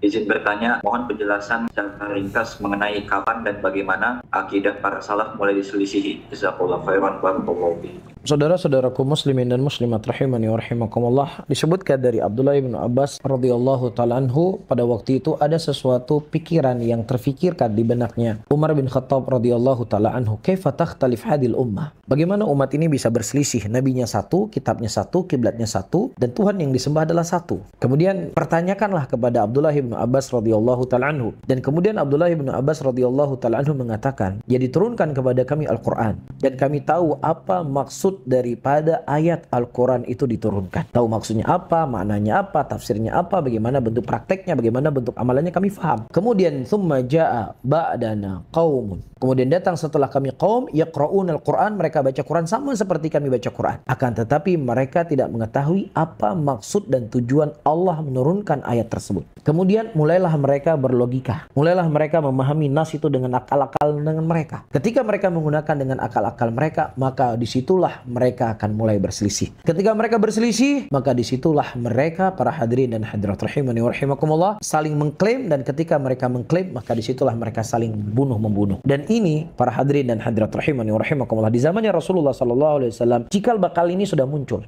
Izin bertanya, mohon penjelasan secara ringkas mengenai kapan dan bagaimana akidah para salaf mulai diselisihi. Jazakallahu khairan barakallahu fiik. Saudara-saudaraku muslimin dan muslimat rahimani wa rahimakumullah, disebutkan dari Abdullah bin Abbas radhiyallahu taala anhu, pada waktu itu ada sesuatu pikiran yang terfikirkan di benaknya Umar bin Khattab radhiyallahu taala anhu, kaifa takhtalif hadil ummah? Bagaimana umat ini bisa berselisih? Nabinya satu, kitabnya satu, kiblatnya satu, dan Tuhan yang disembah adalah satu. Kemudian pertanyakanlah kepada Abdullah bin Abbas radhiyallahu taala anhu, dan kemudian Abdullah bin Abbas radhiyallahu taala anhu mengatakan, ya diturunkan kepada kami Al-Qur'an dan kami tahu apa maksud daripada ayat Al-Quran itu diturunkan. Tahu maksudnya apa, maknanya apa, tafsirnya apa, bagaimana bentuk prakteknya, bagaimana bentuk amalannya, kami faham. Kemudian thumma jaa ba'dana qaumun. Kemudian datang setelah kami qaum yaqra'un Al-Quran, mereka baca Quran sama seperti kami baca Quran. Akan tetapi mereka tidak mengetahui apa maksud dan tujuan Allah menurunkan ayat tersebut. Kemudian mulailah mereka berlogika. Mulailah mereka memahami nas itu dengan akal-akal dengan mereka. Ketika mereka menggunakan dengan akal-akal mereka, maka disitulah mereka akan mulai berselisih. Ketika mereka berselisih, maka disitulah mereka, para hadirin dan hadirat rahimani wa rahimakumullah, saling mengklaim, dan ketika mereka mengklaim, maka disitulah mereka saling bunuh-membunuh. Dan ini, para hadirin dan hadirat rahimani wa rahimakumullah, di zamannya Rasulullah SAW, cikal bakal ini sudah muncul.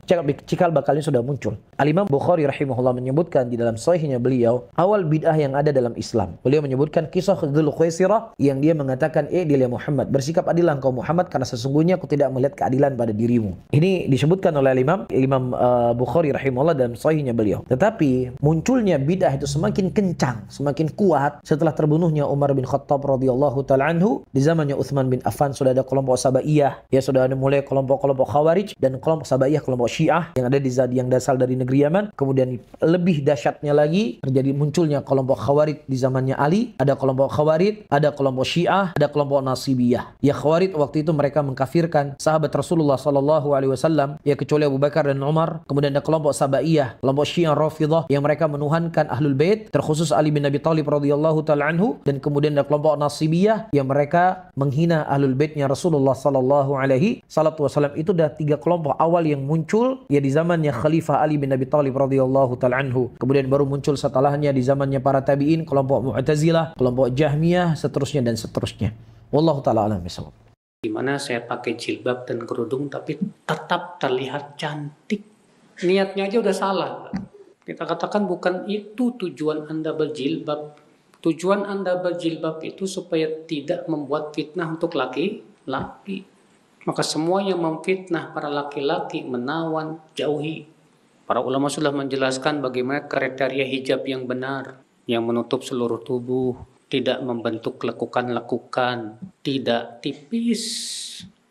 Cikal bakal ini sudah muncul. Al-Imam Bukhari rahimahullah menyebutkan di dalam sahihnya beliau, awal bid'ah yang ada dalam Islam. Beliau menyebutkan kisah Dzul Khuwaisirah yang dia mengatakan, dia Muhammad, bersikap adillah engkau Muhammad, karena sesungguhnya aku tidak melihat keadilan pada dirimu. Ini disebutkan oleh Imam Bukhari rahimahullah dalam sahihnya beliau. Tetapi munculnya bid'ah itu semakin kencang, semakin kuat setelah terbunuhnya Umar bin Khattab radhiyallahu taala anhu. Di zamannya Utsman bin Affan sudah ada kelompok Sabaiyah, ya sudah ada mulai kelompok-kelompok Khawarij dan kelompok Sabaiyah, kelompok Syiah yang ada di yang dasar dari negeri Yaman. Kemudian lebih dahsyatnya lagi terjadi munculnya kelompok Khawarij di zamannya Ali. Ada kelompok Khawarij, ada kelompok Syiah, ada kelompok Nasibiyah. Ya Khawarij waktu itu mereka mengkafirkan sahabat Rasulullah sallallahu alaihi wasallam, ya kecuali Abu Bakar dan Umar. Kemudian ada kelompok Sabaiyah, kelompok Syiah Rafidhah yang mereka menuhankan Ahlul Bait, terkhusus Ali bin Abi Thalib radhiyallahu taala anhu. Dan kemudian ada kelompok Nasibiyah yang mereka menghina Ahlul Baitnya Rasulullah sallallahu alaihi wasallam. Itu dah tiga kelompok awal yang muncul ya di zamannya Khalifah Ali bin Abi Thalib radhiyallahu taala anhu. Kemudian baru muncul setelahnya di zamannya para tabi'in kelompok Mu'tazilah, kelompok Jahmiyah, seterusnya dan seterusnya. Wallahu taala alam bisawab. Gimana saya pakai jilbab dan kerudung tapi tetap terlihat cantik. Niatnya aja udah salah. Kita katakan bukan itu tujuan Anda berjilbab. Tujuan Anda berjilbab itu supaya tidak membuat fitnah untuk laki-laki. Maka semua yang memfitnah para laki-laki, menawan, jauhi. Para ulama sudah menjelaskan bagaimana kriteria hijab yang benar, yang menutup seluruh tubuh, tidak membentuk lekukan-lekukan, tidak tipis,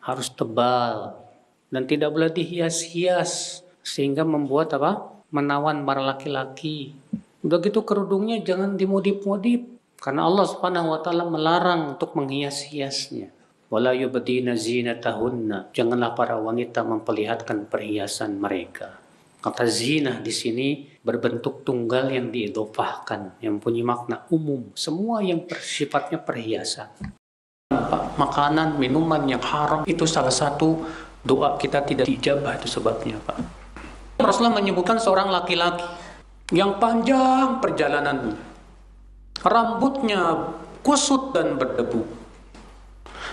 harus tebal, dan tidak boleh dihias-hias sehingga membuat menawan para laki-laki. Udah gitu kerudungnya jangan dimodif-modif, karena Allah Subhanahu wa taala melarang untuk menghias-hiasnya. Wala yubdina zinatahunna, janganlah para wanita memperlihatkan perhiasan mereka. Kata zina di sini berbentuk tunggal yang diidhofahkan, yang punya makna umum, semua yang sifatnya perhiasan. Makanan, minuman yang haram itu salah satu doa kita tidak dijabah, itu sebabnya, Pak. Rasulullah menyebutkan seorang laki-laki yang panjang perjalanannya, rambutnya kusut dan berdebu,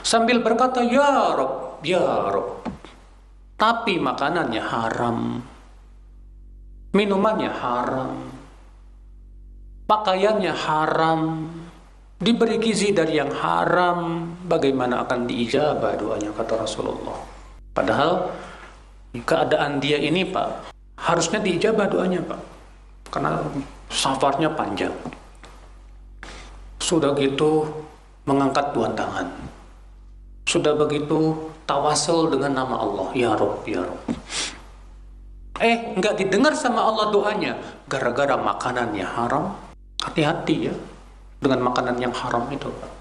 sambil berkata ya Rob, ya Rob, tapi makanannya haram, minumannya haram, pakaiannya haram, diberi gizi dari yang haram, bagaimana akan diijabah doanya, kata Rasulullah. Padahal keadaan dia ini, Pak, harusnya diijabah doanya, Pak, karena safarnya panjang. Sudah gitu mengangkat dua tangan, sudah begitu tawasul dengan nama Allah, ya Rob, ya Rob. Nggak didengar sama Allah doanya gara-gara makanannya haram. Hati-hati ya dengan makanan yang haram itu, Pak.